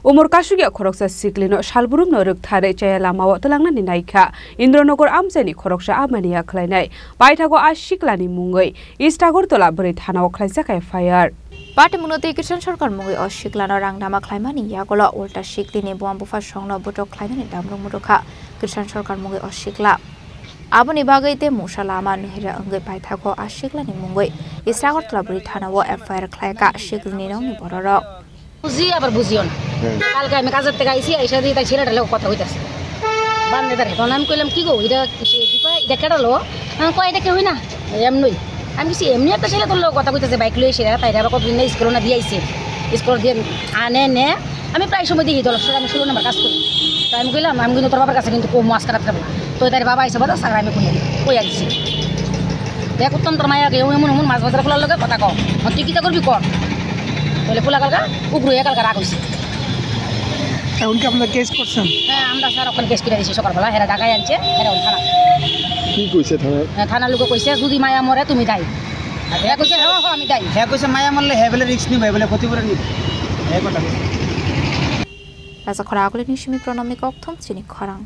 Umur kasugia khoroksa siklino salburum noruk thare chaya lamawa talangna ni naikha Indronogor amjani khoroksa amania khlainai paithago ashiklani mungoi Istagor tola bori thanaw khlaijak FIR Patemunoti Kisan Sarkar mungoi ashiklana rangnama khlaimani yagola ulta shiklini buambufa songno botok khlainani damrung mudokha Kisan Sarkar mungoi ashikla Aboni bagaite musalama nuhira angai paithago ashiklani mungoi Istagor tola bori thanaw FIR khlaika shiklini nongni bororok বুঝি আবার বুঝিও না কালকে আমি কাজের থেকে আইছি এসে দিয়ে তাই ছেলেটার লোক কথা হইতাছে বান্ধে তার তখন আমি কইলাম কি গো এটা এটা কেটালো আমি কয় এটা কেউই না এমনই আমি কিছু এমনি একটা ছেলে তোর লোক কথা কইতেছে বাইক লয়ে এসে তাই আবার কতদিন না স্কুল না দিয়ে আইছে স্কুল দিয়ে আনে নে আমি প্রায় সময় দেখি দল আমি 16 নম্বর কাজ করি তাই আমি কইলাম আমি কিন্তু তোর বাবার কাছে কিন্তু কম মাছ কাটাতে পারবো তো তার বাবা আইসে বাদা সারা আমি কইয়া দিছি দেখ উত্তম তোর মায়াকে এমন মাছ বাজার খোলার লোকের কথা কও তুই কিটা করবি কর বলে পোলা কালকা উগ্রয়ে কালকা রাগ হইছে এখন কি আপনারা কেস করছেন হ্যাঁ আমরা স্যার ওখানে কেস করে দিয়েছি সকালবেলা হেরা ঢাকায় আনছে হেরা থানা কি কইছে থানা লোক কইছে যদি মায়া মরে তুমি দায়ী আর হ্যাঁ কইছে হ্যাঁ আমি দায়ী হ্যাঁ কইছে মায়া মরলে হ্যাঁ বলে রিস্ক নিবে বলে ক্ষতিপূরণ নিবে এই কথা রাজা খরা আগলে নিশমি প্রণামী কক্থম চিনি খরাং